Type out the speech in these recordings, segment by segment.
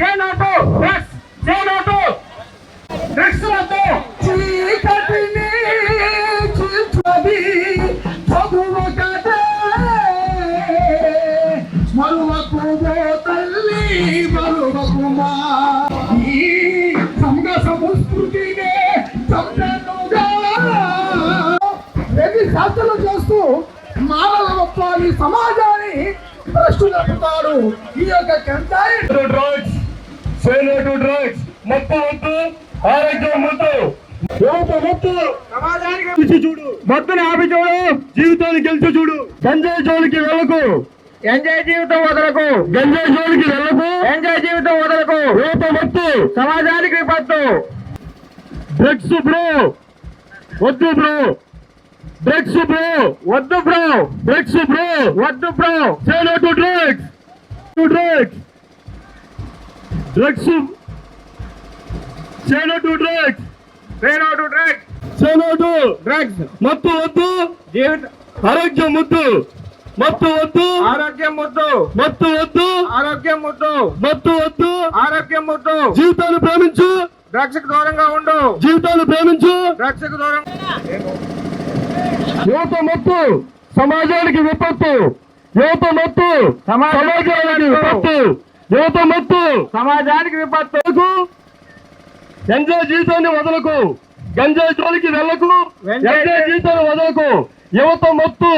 Say no to drugs. Say no to drugs. చీకటిని చీల్చది చదువుకటే మరువకు తల్లి మరువకుమా ఈ సంఘ సంస్కృతినే చంపనుగా వెది శాస్త్రాలు చేస్తూ మానవత్వాన్ని సమాజాన్ని ప్రశ్నిస్తారు. ఈ యొక్క డ్రగ్స్ మత్తు వద్దు, ఆరోగ్యం ముద్దు, యువత ముద్దు, సమాజానికి చూడు, మత్తుని ఆపి చూడు, జీవితాన్ని గెలిచి చూడు. గంజాయి జోలికి వెళ్ళకు, ఎంజాయ్ జీవితం వదలకు. గంజాయి జోలికి వెళ్ళకు, ఎంజాయ్ జీవితం వదలకు. యువత మత్తు, సమాజానికి విపత్తు. డ్రగ్స్ బ్రో వద్దు బ్రో, డ్రగ్స్ బ్రో వద్దు బ్రో, డ్రగ్స్ బ్రో వద్దు bro. Say no to drugs, to drugs, drugs say no to drugs, Say no to drugs. Say no to Drugs. మత్తు వద్దు, జీవిత ఆరోగ్యం ముద్దు, మత్తు వద్దు, ఆరోగ్యం ముద్దు, మత్తు వద్దు, ఆరోగ్యం ముద్దు, మత్తు వద్దు, ఆరోగ్యం ముద్దు. జీవితాన్ని ప్రేమించు, డ్రగ్స్ కు దూరంగా ఉండు. జీవితాన్ని ప్రేమించు. డ్రగ్స్ కు దూరం. యువత మత్తు సమాజానికి విపత్తు, యువత మత్తు సమాజానికి విపత్తు, యువత మత్తు సమాజానికి విపత్తు. గంజాయి జీవితాన్ని వదలకు, గంజాయి జోలికి వెళ్ళకు, గంజాయి గంజాయి జీవితాన్ని వదలకు, యువత మత్తు.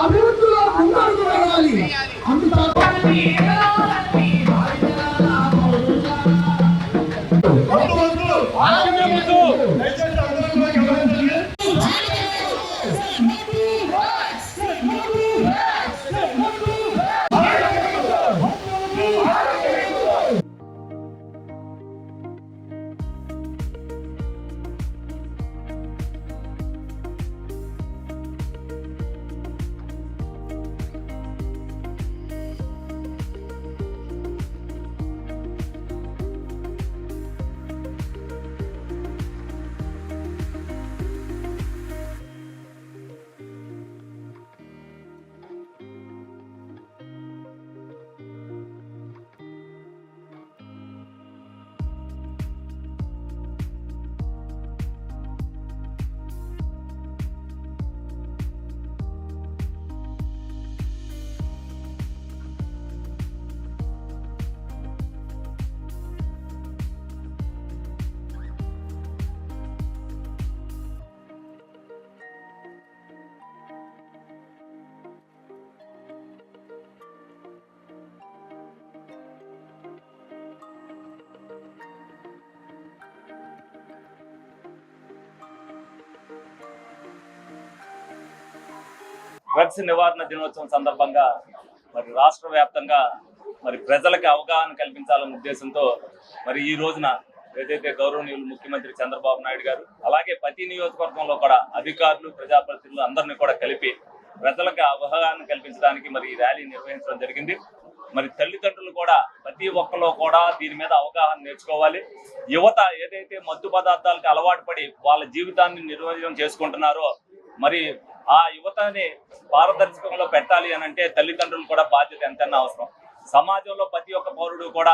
అభివృద్ధిలో ముందడుగు వేయాలి. డ్రగ్స్ నివారణ దినోత్సవం సందర్భంగా మరి రాష్ట్ర వ్యాప్తంగా మరి ప్రజలకు అవగాహన కల్పించాలనే ఉద్దేశంతో మరి ఈ రోజున ఏదైతే గౌరవనీయులు ముఖ్యమంత్రి చంద్రబాబు నాయుడు గారు అలాగే ప్రతి నియోజకవర్గంలో కూడా అధికారులు ప్రజాప్రతినిధులు అందరినీ కూడా కలిపి ప్రజలకు అవగాహన కల్పించడానికి మరి ఈ ర్యాలీ నిర్వహించడం జరిగింది. మరి తల్లిదండ్రులు కూడా ప్రతి ఒక్కరు కూడా దీని మీద అవగాహన నేర్చుకోవాలి. యువత ఏదైతే మత్తు పదార్థాలకు అలవాటు పడి వాళ్ళ జీవితాన్ని నిర్వహణ చేసుకుంటున్నారో మరి ఆ యువతని పారదర్శకంలో పెట్టాలి అని అంటే తల్లిదండ్రులు కూడా బాధ్యత ఎంతైనా అవసరం. సమాజంలో ప్రతి ఒక్క పౌరుడు కూడా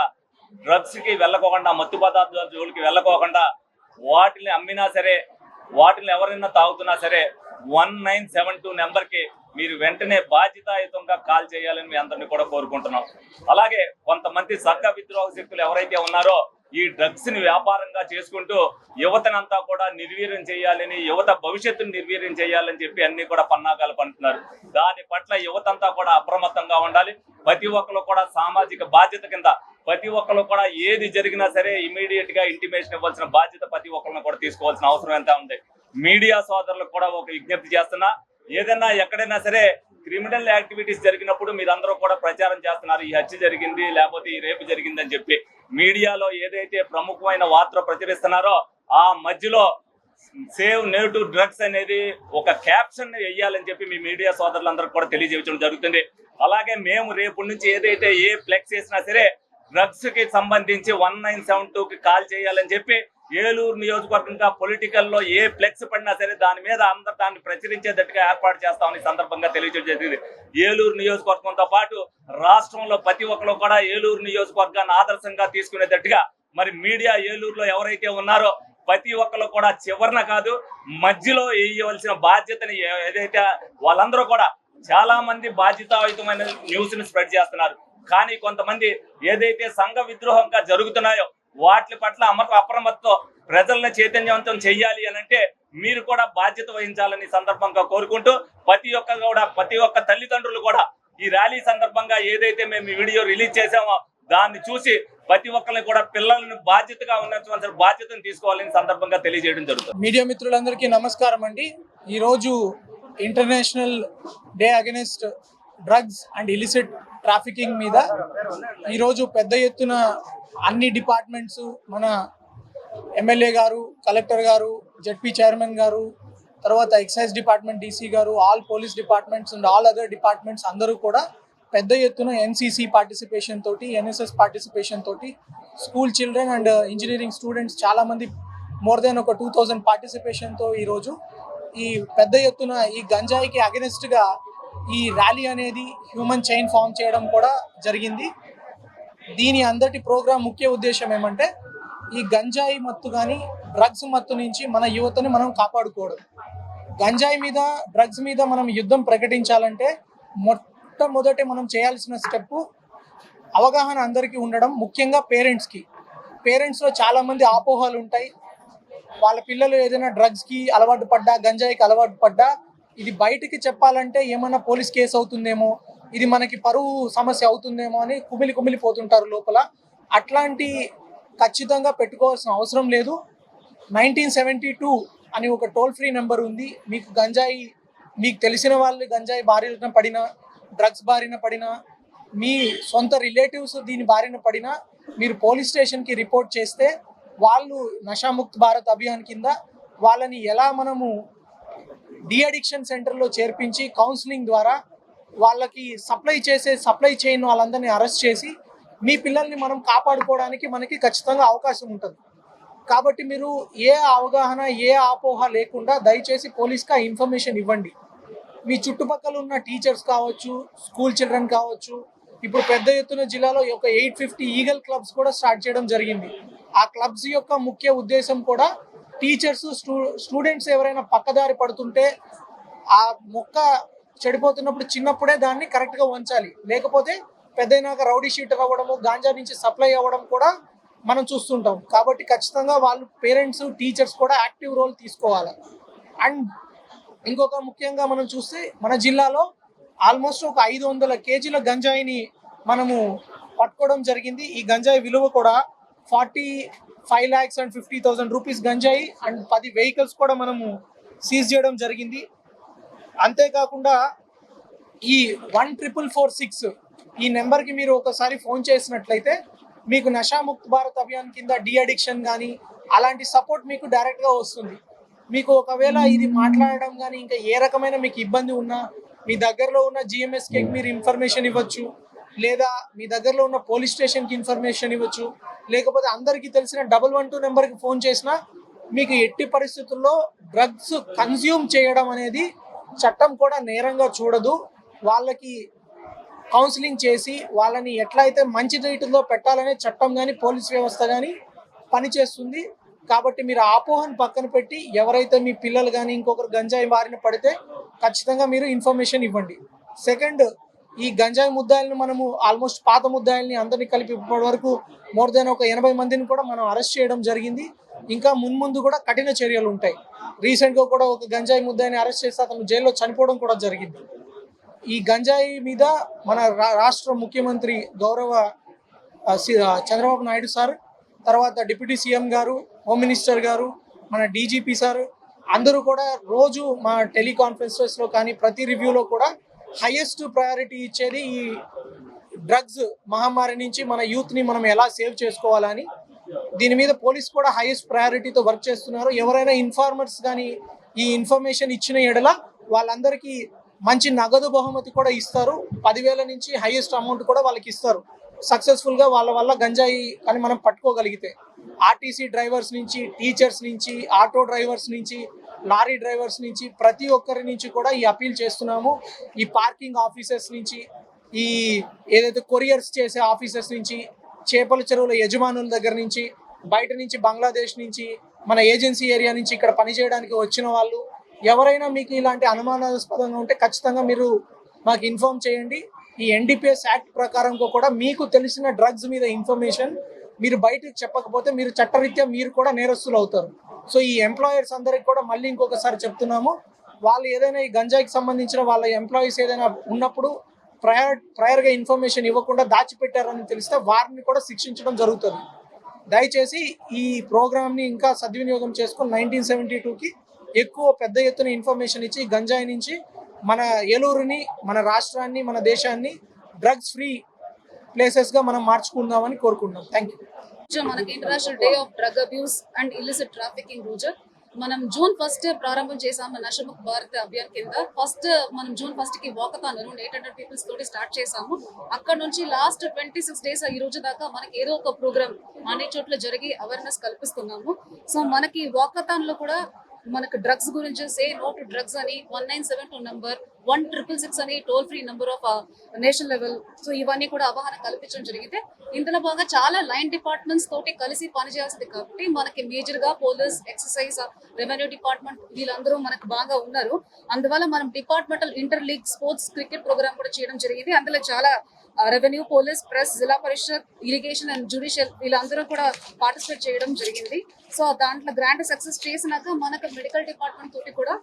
డ్రగ్స్ కి వెళ్ళకోకుండా మత్తు పదార్థాల జోలికి వెళ్ళకోకుండా వాటిని అమ్మినా సరే వాటిని ఎవరైనా తాగుతున్నా సరే 1972 నెంబర్కి మీరు వెంటనే బాధ్యతాయుతంగా కాల్ చేయాలని మీ అందరినీ కూడా కోరుకుంటున్నాం. అలాగే కొంతమంది సంఘ విద్రోహ శక్తులు ఎవరైతే ఉన్నారో ఈ డ్రగ్స్ ని వ్యాపారంగా చేసుకుంటూ యువతనంతా కూడా నిర్వీర్యం చేయాలని, యువత భవిష్యత్తును నిర్వీర్యం చేయాలని చెప్పి అన్ని కూడా పన్నాగాలు పంటున్నారు. దాని పట్ల యువతంతా కూడా అప్రమత్తంగా ఉండాలి. ప్రతి ఒక్కరు కూడా సామాజిక బాధ్యత కింద ప్రతి ఒక్కరు కూడా ఏది జరిగినా సరే ఇమీడియట్ గా ఇంటిమేషన్ ఇవ్వాల్సిన బాధ్యత ప్రతి ఒక్కరిని కూడా తీసుకోవాల్సిన అవసరం ఎంత ఉంది. మీడియా సోదరులకు కూడా ఒక విజ్ఞప్తి చేస్తున్నా, ఏదైనా ఎక్కడైనా సరే క్రిమినల్ యాక్టివిటీస్ జరిగినప్పుడు మీరందరూ కూడా ప్రచారం చేస్తున్నారు, ఈ హత్య జరిగింది లేకపోతే ఈ రేపు జరిగింది అని చెప్పి. మీడియాలో ఏదైతే ప్రముఖమైన వార్త ప్రచురిస్తున్నారో ఆ మధ్యలో సేవ్ నెగిటివ్ డ్రగ్స్ అనేది ఒక క్యాప్షన్ వేయాలని చెప్పి మీ మీడియా సోదరులందరూ కూడా తెలియజేయడం జరుగుతుంది. అలాగే మేము రేపు నుంచి ఏదైతే ఏ ఫ్లెక్స్ చేసినా సరే డ్రగ్స్ కి సంబంధించి 1972కి కాల్ చేయాలని చెప్పి ఏలూరు నియోజకవర్గంగా పొలిటికల్లో ఏ ఫ్లెక్స్ పడినా సరే దాని మీద అందరు దాన్ని ప్రచురించేటట్టుగా ఏర్పాటు చేస్తామని సందర్భంగా తెలియజేయడం జరిగింది. ఏలూరు నియోజకవర్గంతో పాటు రాష్ట్రంలో ప్రతి ఒక్కరు కూడా ఏలూరు నియోజకవర్గాన్ని ఆదర్శంగా తీసుకునేటట్టుగా మరి మీడియా ఏలూరులో ఎవరైతే ఉన్నారో ప్రతి ఒక్కరు కూడా చివరన కాదు మధ్యలో వేయవలసిన బాధ్యతని ఏదైతే వాళ్ళందరూ కూడా చాలా మంది బాధ్యతాయుతమైన న్యూస్ ని స్ప్రెడ్ చేస్తున్నారు. కానీ కొంతమంది ఏదైతే సంఘ విద్రోహంగా జరుగుతున్నాయో వాటి పట్ల అప్రమత్తం ప్రజలను చైతన్యవంతం చెయ్యాలి అని అంటే మీరు కూడా బాధ్యత వహించాలని సందర్భంగా కోరుకుంటూ ప్రతి ఒక్క తల్లిదండ్రులు కూడా ఈ ర్యాలీ సందర్భంగా ఏదైతే మేము వీడియో రిలీజ్ చేసామో దాన్ని చూసి ప్రతి ఒక్కరిని కూడా పిల్లలను బాధ్యతగా ఉన్నటువంటి బాధ్యతను తీసుకోవాలని సందర్భంగా తెలియజేయడం జరుగుతుంది. మీడియా మిత్రులందరికీ నమస్కారం అండి. ఈరోజు international day against drugs and illicit trafficking మీద ఈరోజు పెద్ద ఎత్తున అన్ని డిపార్ట్మెంట్స్, మన ఎమ్మెల్యే గారు, కలెక్టర్ గారు, జెడ్పీ చైర్మన్ గారు, తర్వాత ఎక్సైజ్ డిపార్ట్మెంట్ డీసీ గారు, all police departments and all other departments అందరూ కూడా పెద్ద ఎత్తున ఎన్సీసీ పార్టిసిపేషన్ తోటి, ఎన్ఎస్ఎస్ పార్టిసిపేషన్ తోటి, school children and engineering students చాలామంది మోర్ దెన్ ఒక 2000 పార్టిసిపేషన్తో ఈరోజు ఈ పెద్ద ఎత్తున ఈ గంజాయికి అగెనిస్ట్గా ఈ ర్యాలీ అనేది హ్యూమన్ చైన్ ఫామ్ చేయడం కూడా జరిగింది. దీని అందరి ప్రోగ్రాం ముఖ్య ఉద్దేశం ఏమంటే ఈ గంజాయి మత్తు కానీ డ్రగ్స్ మత్తు నుంచి మన యువతని మనం కాపాడుకోవడం. గంజాయి మీద, డ్రగ్స్ మీద మనం యుద్ధం ప్రకటించాలంటే మొట్టమొదటి మనం చేయాల్సిన స్టెప్ అవగాహన అందరికీ ఉండడం, ముఖ్యంగా పేరెంట్స్లో చాలామంది అపోహలు ఉంటాయి. వాళ్ళ పిల్లలు ఏదైనా డ్రగ్స్కి అలవాటు పడ్డా, గంజాయికి అలవాటు పడ్డా ఇది బయటికి చెప్పాలంటే ఏమన్నా పోలీస్ కేసు అవుతుందేమో, ఇది మనకి పరువు సమస్య అవుతుందేమో అని కుమిలిపోతుంటారు లోపల. అట్లాంటి ఖచ్చితంగా పెట్టుకోవాల్సిన అవసరం లేదు. 1972 అని ఒక టోల్ ఫ్రీ నెంబర్ ఉంది. మీకు తెలిసిన వాళ్ళు గంజాయి బారిన పడినా, డ్రగ్స్ బారిన పడినా, మీ సొంత రిలేటివ్స్ దీని బారిన పడినా మీరు పోలీస్ స్టేషన్కి రిపోర్ట్ చేస్తే వాళ్ళు నషాముక్త్ భారత్ అభియాన్ కింద వాళ్ళని ఎలా మనము డిఅడిక్షన్ సెంటర్లో చేర్పించి కౌన్సిలింగ్ ద్వారా వాళ్ళకి సప్లై చైన్ వాళ్ళందరినీ అరెస్ట్ చేసి మీ పిల్లల్ని మనం కాపాడుకోవడానికి మనకి ఖచ్చితంగా అవకాశం ఉంటుంది. కాబట్టి మీరు ఏ అవగాహన, ఏ అపోహ లేకుండా దయచేసి పోలీస్కి ఇన్ఫర్మేషన్ ఇవ్వండి. మీ చుట్టుపక్కల ఉన్న టీచర్స్ కావచ్చు, స్కూల్ చిల్డ్రన్ కావచ్చు. ఇప్పుడు పెద్ద ఎత్తున జిల్లాలో ఒక 850 ఈగల్ క్లబ్స్ కూడా స్టార్ట్ చేయడం జరిగింది. ఆ క్లబ్స్ యొక్క ముఖ్య ఉద్దేశం కూడా టీచర్స్, స్టూడెంట్స్ ఎవరైనా పక్కదారి పడుతుంటే ఆ మొక్క చెడిపోతున్నప్పుడు చిన్నప్పుడే దాన్ని కరెక్ట్గా ఉంచాలి. లేకపోతే పెద్దయినాక రౌడీ షీటర్ అవ్వడము, గాంజా నుంచి సప్లై అవ్వడం కూడా మనం చూస్తుంటాం. కాబట్టి ఖచ్చితంగా వాళ్ళు పేరెంట్స్, టీచర్స్ కూడా యాక్టివ్ రోల్ తీసుకోవాలి. అండ్ ఇంకొక ముఖ్యంగా మనం చూస్తే మన జిల్లాలో ఆల్మోస్ట్ ఒక 500 కేజీల గంజాయిని మనము పట్టుకోవడం జరిగింది. ఈ గంజాయి విలువ కూడా 45,50,000 రూపీస్ గంజాయి అండ్ 10 వెహికల్స్ కూడా మనము సీజ్ చేయడం జరిగింది. అంతేకాకుండా ఈ 14446 ఈ నెంబర్కి మీరు ఒకసారి ఫోన్ చేసినట్లయితే మీకు నషాముక్త్ భారత్ అభియాన్ కింద డి అడిక్షన్ కానీ అలాంటి సపోర్ట్ మీకు డైరెక్ట్గా వస్తుంది. మీకు ఒకవేళ ఇది మాట్లాడడం కానీ ఇంకా ఏ రకమైన మీకు ఇబ్బంది ఉన్నా మీ దగ్గరలో ఉన్న జిఎంఎస్కి మీరు ఇన్ఫర్మేషన్ ఇవ్వచ్చు, లేదా మీ దగ్గరలో ఉన్న పోలీస్ స్టేషన్కి ఇన్ఫర్మేషన్ ఇవ్వచ్చు, లేకపోతే అందరికీ తెలిసిన 112 నెంబర్కి ఫోన్ చేసినా మీకు ఎట్టి పరిస్థితుల్లో డ్రగ్స్ కన్జ్యూమ్ చేయడం అనేది చట్టం కూడా నేరంగా చూడదు. వాళ్ళకి కౌన్సిలింగ్ చేసి వాళ్ళని ఎట్లయితే మంచి రీతిలో పెట్టాలనే చట్టం కానీ పోలీస్ వ్యవస్థ కానీ పనిచేస్తుంది. కాబట్టి మీరు ఆపోహను పక్కన పెట్టి ఎవరైతే మీ పిల్లలు కానీ ఇంకొకరు గంజాయి బారిన పడితే ఖచ్చితంగా మీరు ఇన్ఫర్మేషన్ ఇవ్వండి. సెకండ్, ఈ గంజాయి ముద్దాయిలను మనము ఆల్మోస్ట్ పాత ముద్దాయిల్ని అందరినీ కలిపి ఇప్పటి వరకు మోర్ దెన్ ఒక 80 మందిని కూడా మనం అరెస్ట్ చేయడం జరిగింది. ఇంకా మున్ముందు కూడా కఠిన చర్యలు ఉంటాయి. రీసెంట్గా కూడా ఒక గంజాయి ముద్దాయిని అరెస్ట్ చేస్తే అతను జైల్లో చనిపోవడం కూడా జరిగింది. ఈ గంజాయి మీద మన రాష్ట్ర ముఖ్యమంత్రి గౌరవ చంద్రబాబు నాయుడు సార్, తర్వాత డిప్యూటీ సీఎం గారు, హోమ్ మినిస్టర్ గారు, మన డీజీపీ సార్ అందరూ కూడా రోజు మా టెలికాన్ఫరెన్సెస్లో కానీ ప్రతి రివ్యూలో కూడా హైయెస్ట్ ప్రయారిటీ ఇచ్చేది ఈ డ్రగ్స్ మహమ్మారి నుంచి మన యూత్ని మనం ఎలా సేవ్ చేసుకోవాలని. దీని మీద పోలీస్ కూడా హైయెస్ట్ ప్రయారిటీతో వర్క్ చేస్తున్నారు. ఎవరైనా ఇన్ఫార్మర్స్ కానీ ఈ ఇన్ఫర్మేషన్ ఇచ్చిన ఎడల వాళ్ళందరికీ మంచి నగదు బహుమతి కూడా ఇస్తారు. 10,000 నుంచి హైయెస్ట్ అమౌంట్ కూడా వాళ్ళకి ఇస్తారు సక్సెస్ఫుల్గా వాళ్ళ వల్ల గంజాయి కానీ మనం పట్టుకోగలిగితే. ఆర్టీసీ డ్రైవర్స్ నుంచి, టీచర్స్ నుంచి, ఆటో డ్రైవర్స్ నుంచి, లారీ డ్రైవర్స్ నుంచి ప్రతి ఒక్కరి నుంచి కూడా ఈ అపీల్ చేస్తున్నాము. ఈ పార్కింగ్ ఆఫీసర్స్ నుంచి, ఈ ఏదైతే కొరియర్స్ చేసే ఆఫీసర్స్ నుంచి, చేపల చెరువుల యజమానుల దగ్గర నుంచి, బయట నుంచి బంగ్లాదేశ్ నుంచి, మన ఏజెన్సీ ఏరియా నుంచి ఇక్కడ పనిచేయడానికి వచ్చిన వాళ్ళు ఎవరైనా మీకు ఇలాంటి అనుమానాస్పదంగా ఉంటే ఖచ్చితంగా మీరు మాకు ఇన్ఫార్మ్ చేయండి. ఈ ఎన్డీపీఎస్ యాక్ట్ ప్రకారం కూడా మీకు తెలిసిన డ్రగ్స్ మీద ఇన్ఫర్మేషన్ మీరు బయటకు చెప్పకపోతే మీరు చట్టరీత్యా మీరు కూడా నేరస్తులు అవుతారు. సో ఈ ఎంప్లాయర్స్ అందరికి కూడా మళ్ళీ ఇంకొకసారి చెప్తున్నాము, వాళ్ళు ఏదైనా ఈ గంజాయికి సంబంధించిన వాళ్ళ ఎంప్లాయీస్ ఏదైనా ఉన్నప్పుడు ప్రయర్గా ఇన్ఫర్మేషన్ ఇవ్వకుండా దాచిపెట్టారని తెలిస్తే వారిని కూడా శిక్షించడం జరుగుతుంది. దయచేసి ఈ ప్రోగ్రామ్ని ఇంకా సద్వినియోగం చేసుకొని 1972కి ఎక్కువ పెద్ద ఎత్తున ఇన్ఫర్మేషన్ ఇచ్చి గంజాయి నుంచి మన ఏలూరుని, మన రాష్ట్రాన్ని, మన దేశాన్ని డ్రగ్స్ ఫ్రీ ప్లేసెస్గా మనం మార్చుకుందామని కోరుకుంటున్నాం. Thank you. మనకి international day of drug abuse and illicit trafficking రోజు మనం June 1 ప్రారంభం చేసాము. నషముక్త్ భారత్ అభియాన్ కింద మనం June 1 వాకథాన్ 800 పీపుల్స్ తోటి స్టార్ట్ చేసాము. అక్కడ నుంచి లాస్ట్ 26 డేస్ ఈ రోజు దాకా మనకి ఏదో ఒక ప్రోగ్రామ్ అన్ని చోట్ల జరిగి అవేర్నెస్ కల్పిస్తున్నాము. సో మనకి వాకథాన్ లో కూడా మనకు డ్రగ్స్ గురించి సే నో టు డ్రగ్స్ అని 1972 నంబర్, 1666 అని toll free number of national level. So ఇవన్నీ కూడా అవగాహన కల్పించడం జరిగితే ఇందులో బాగా చాలా లైన్ డిపార్ట్మెంట్స్ తోటి కలిసి పనిచేయాల్సింది. కాబట్టి మనకి మేజర్ గా పోలీస్, ఎక్సైజ్, రెవెన్యూ డిపార్ట్మెంట్ వీళ్ళందరూ మనకు బాగా ఉన్నారు. అందువల్ల మనం departmental inter league sports cricket programme కూడా చేయడం జరిగింది. అందులో చాలా రెవెన్యూ, పోలీస్, ప్రెస్, జిల్లా పరిషత్, ఇరిగేషన్ అండ్ జ్యుడిషియల్ వీళ్ళందరూ కూడా పార్టిసిపేట్ చేయడం జరిగింది. సో దాంట్లో గ్రాండ్ సక్సెస్ చేసినాక మనకు మెడికల్ డిపార్ట్మెంట్ తోటి కూడా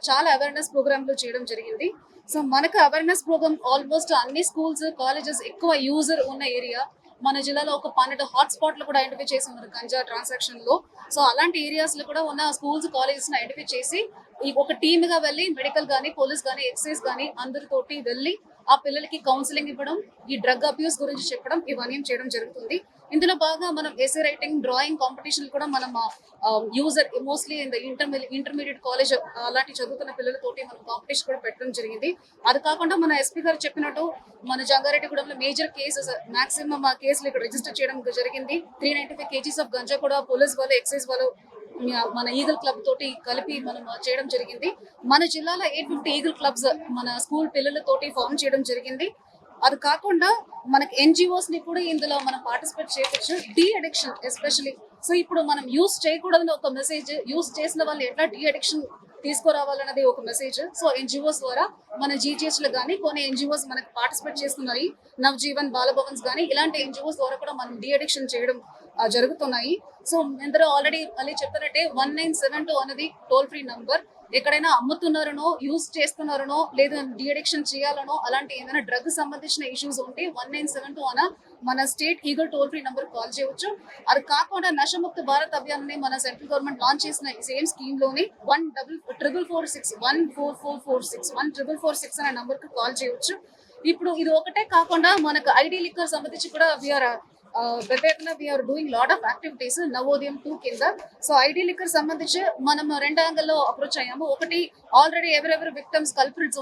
చాలా అవేర్నెస్ ప్రోగ్రాంలు చేయడం జరిగింది. సో మనకు అవేర్నెస్ ప్రోగ్రామ్ ఆల్మోస్ట్ అన్ని స్కూల్స్, కాలేజెస్ ఎక్కువ యూజర్ ఉన్న ఏరియా మన జిల్లాలో ఒక 12 హాట్స్పాట్లు కూడా ఐడెంటిఫై చేసి ఉన్నారు గంజా ట్రాన్సాక్షన్ లో. సో అలాంటి ఏరియాస్ లో కూడా ఉన్న స్కూల్స్, కాలేజెస్ ఐడెంటిఫై చేసి ఒక టీమ్ గా వెళ్ళి మెడికల్ గానీ, పోలీస్ గానీ, ఎక్సైజ్ గానీ అందరితోటి వెళ్ళి ఆ పిల్లలకి కౌన్సిలింగ్ ఇవ్వడం, ఈ డ్రగ్ అబ్యూస్ గురించి చెప్పడం ఇవన్నీ చేయడం జరుగుతుంది. ఇందులో బాగా మనం ఎస్ఏ రైటింగ్, డ్రాయింగ్ కాంపిటీషన్ కూడా మనం యూజర్ మోస్ట్లీ ఇంటర్మీడియట్ కాలేజ్ అలాంటి చదువుతున్న పిల్లలతోటి మనం కాంపిటీషన్ కూడా పెట్టడం జరిగింది. అది కాకుండా మన ఎస్పీ గారు చెప్పినట్టు మన జంగారెడ్డిగూడెంలో మేజర్ కేసెస్ మాక్సిమం కేసులు ఇక్కడ రిజిస్టర్ చేయడం జరిగింది. 395 kgs ఆఫ్ గంజా కూడా పోలీస్ వాళ్ళు, ఎక్సైజ్ వాళ్ళు మన ఈగల్ క్లబ్ తోటి కలిపి మనం చేయడం జరిగింది. మన జిల్లాలో 850 ఈగల్ క్లబ్స్ మన స్కూల్ పిల్లలతోటి ఫామ్ చేయడం జరిగింది. అది కాకుండా మనకి ఎన్జిఓస్ ని కూడా ఇందులో మనం పార్టిసిపేట్ చేయవచ్చు. డి అడిక్షన్ ఎస్పెషలీ, సో ఇప్పుడు మనం యూస్ చేయకూడదని ఒక మెసేజ్, యూస్ చేసిన వాళ్ళు ఎట్లా డి అడిక్షన్ తీసుకురావాలన్నది ఒక మెసేజ్. సో ఎన్జిఓస్ ద్వారా మన జీజీహెచ్ లో కానీ కొన్ని ఎన్జిఓస్ మనకి పార్టిసిపేట్ చేస్తున్నాయి. నవజీవన్, బాలభవన్స్ కానీ ఇలాంటి ఎన్జిఓస్ ద్వారా కూడా మనం డి అడిక్షన్ చేయడం జరుగుతున్నాయి. సో ఇందులో ఆల్రెడీ మళ్ళీ చెప్పినట్టే 1972 అనేది టోల్ ఫ్రీ నంబర్. ఎక్కడైనా అమ్ముతున్నారనో, యూజ్ చేస్తున్నారనో, లేదా డి అడిక్షన్ చేయాలనో అలాంటి ఏదైనా డ్రగ్ సంబంధించిన ఇష్యూస్ ఉంటే 1972 అన మన state eagle toll free number call చేయవచ్చు. అది కాకుండా నషముక్త్ భారత్ అభియాన్ ని మన సెంట్రల్ గవర్నమెంట్ లాంచ్ చేసిన సేమ్ స్కీమ్ లోని 1446 14446 1446 అనే నంబర్ కు కాల్ చేయవచ్చు. ఇప్పుడు ఇది ఒకటే కాకుండా మనకు ఐడి లిక్కర్ సంబంధించి కూడా పెద్ద ఎత్తున we are doing lot of activities Navodayam 2 కింద. సో ఐడి లిక్కర్ సంబంధించి మనం 2 యాంగిల్లో అప్రోచ్ అయ్యాము. ఒకటి ఆల్రెడీ ఎవరెవరు విక్టమ్స్ కల్ప్రిట్స్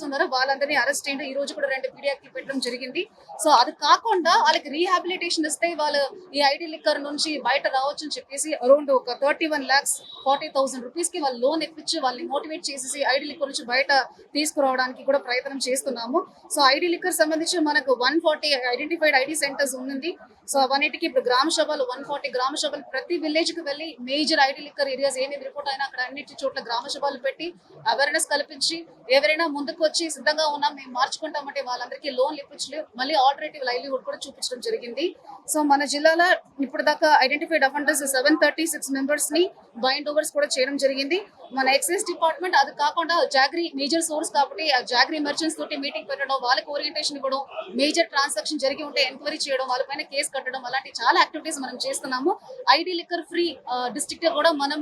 ఉన్నారో వాళ్ళందరినీ అరెస్ట్ చేయండి. ఈ రోజు కూడా 2 పీడియాక్లు పెట్టడం జరిగింది. సో అది కాకుండా వాళ్ళకి రీహాబిలిటేషన్ ఇస్తే వాళ్ళు ఈ ఐడి లిక్కర్ నుంచి బయట రావచ్చు అని చెప్పేసి అరౌండ్ ఒక 31,40,000 రూపీస్ కి వాళ్ళు లోన్ ఇప్పించి వాళ్ళని మోటివేట్ చేసేసి ఐడి లిక్కర్ నుంచి బయట తీసుకురావడానికి కూడా ప్రయత్నం చేస్తున్నాము. సో ఐడి లిక్కర్ సంబంధించి మనకు 140 ఐడెంటిఫైడ్ ఐడి సెంటర్స్ ఉంది. సో అవన్నిటికి ఇప్పుడు గ్రామ సభలు 140 గ్రామ సభలు ప్రతి విలేజ్ కి వెళ్ళి మేజర్ ఐడి లిక్కర్ ఏరియాస్ ఏమేమి రిపోర్ట్ అయినా అక్కడ అన్నిటి చోట్ల గ్రామ సభలు పెట్టి అవేర్నెస్ కల్పించి ఎవరైనా ముందుకు వచ్చి సిద్ధంగా ఉన్నాం మేము మార్చుకుంటామంటే వాళ్ళందరికీ లోన్లు ఇప్పించి మళ్ళీ ఆల్టర్నేటివ్ లైవ్లీహుడ్ కూడా చూపించడం జరిగింది. సో మన జిల్లాలో ఇప్పుడు దాకా ఐడెంటిఫైడ్ అఫెండర్స్ 736 మెంబర్స్ ని బైండ్ ఓవర్స్ కూడా చేయడం జరిగింది. మన ఎక్సైజ్ డిపార్ట్మెంట్ అది కాకుండా జాగ్రీ మేజర్ సోర్స్ కాబట్టి ఆ జాగ్రీ మర్చెంట్స్ తోటి మీటింగ్ పెట్టడం, వాళ్ళకి ఓరియంటేషన్ ఇవ్వడం, మేజర్ ట్రాన్సాక్షన్ జరిగి ఉంటే ఎంక్వైరీ చేయడం, వాళ్ళపైన కేసు కట్టడం, అలాంటి చాలా యాక్టివిటీస్ మనం చేస్తున్నాము. ఐడి లిక్కర్ ఫ్రీ డిస్ట్రిక్ట్ కూడా మనం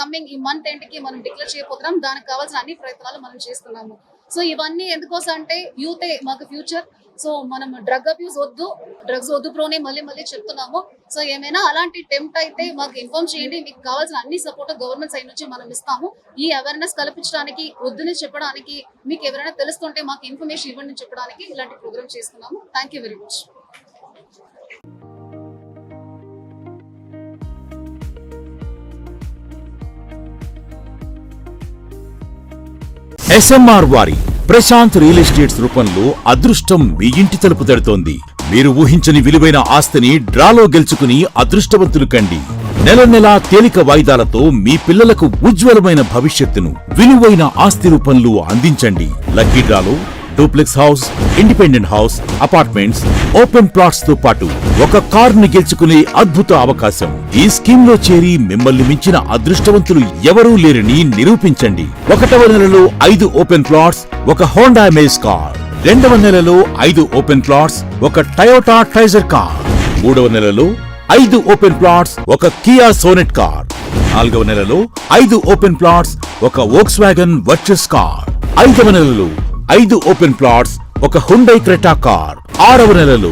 కమింగ్ ఈ మంత్ ఎండ్ కి మనం డిక్లేర్ చేయబోతున్నాం. దానికి కావాల్సిన అన్ని ప్రయత్నాలు మనం చేస్తున్నాము. సో ఇవన్నీ ఎందుకోసం అంటే యూతే మాకు ఫ్యూచర్. సో మనం డ్రగ్స్ వద్దు ప్రోనే మళ్ళీ చెప్తున్నాము. సో ఏమైనా అలాంటి టెంప్ట్ అయితే మాకు ఇన్ఫార్మ్ చేయండి. మీకు కావాల్సిన అన్ని సపోర్ట్ గవర్నమెంట్ సైడ్ నుంచి మనం ఇస్తాము. ఈ అవేర్నెస్ కల్పించడానికి, వద్దని చెప్పడానికి, మీకు ఎవరైనా తెలుస్తుంటే మాకు ఇన్ఫర్మేషన్ ఇవ్వండి చెప్పడానికి ఇలాంటి ప్రోగ్రామ్ చేస్తున్నాము. Thank you very much. SMR వారి ప్రశాంత్ రియల్ ఎస్టేట్స్ రూపంలో అదృష్టం మీ ఇంటి తలుపు తడుతోంది. మీరు ఊహించని విలువైన ఆస్తిని డ్రాలో గెలుచుకుని అదృష్టవంతులు కండి. నెల నెలా తేలిక వాయిదాలతో మీ పిల్లలకు ఉజ్వలమైన భవిష్యత్తును విలువైన ఆస్తి రూపంలో అందించండి. లక్కీ డ్రాలో duplex house, independent house, apartments, open plots తో పాటు ఒక కారుని గెలుచుకునే అద్భుత అవకాశం. ఈ స్కీమ్ లో చేరి మిమ్మల్ని మించిన అదృష్టవంతులు ఎవరూ లేరని నిరూపించండి. 1వ నెలలో 5 ఓపెన్ ప్లాట్స్, ఒక హోండా అమేజ్ కార్. 2వ నెలలో 5 ఓపెన్ ప్లాట్స్, ఒక టయోటా ట్రైజర్ కార్. 3వ నెలలో 5 ఓపెన్ ప్లాట్స్, ఒక కియా సోనెట్ కార్. 4వ నెలలో 5 ఓపెన్ ప్లాట్స్, ఒక వోక్స్వాగన్ వర్చస్ కార్. 5వ నెలలో 5 ఓపెన్ ప్లాట్స్, ఒక హుండై క్రెటా కార్. 6వ నెలలో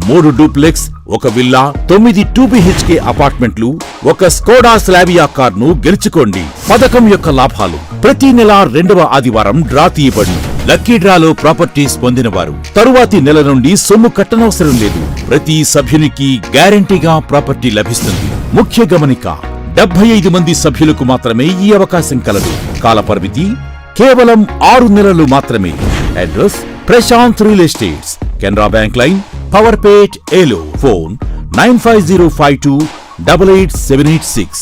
3 డూప్లెక్స్, ఒక విల్లా, 9 2BHK అపార్ట్మెంట్లు, ఒక స్కోడా స్లావియా కార్ ను గెలుచుకోండి. పథకం యొక్క లాభాలు: ప్రతి నెల 2వ ఆదివారం డ్రా తీయబడును. లక్కీ డ్రాలో ప్రాపర్టీస్ పొందినవారు తరువాతి నెల నుండి సొమ్ము కట్టనవసరం లేదు. ప్రతి సభ్యునికి గ్యారంటీగా ప్రాపర్టీ లభిస్తుంది. ముఖ్య గమనిక: 75 మంది సభ్యులకు మాత్రమే ఈ అవకాశం కలదు. కాల పరిమితి కేవలం 6 నెలలు మాత్రమే. Address: Prashant real estates, Canara bank line, Powerpet, Eluru. Phone 9505288786.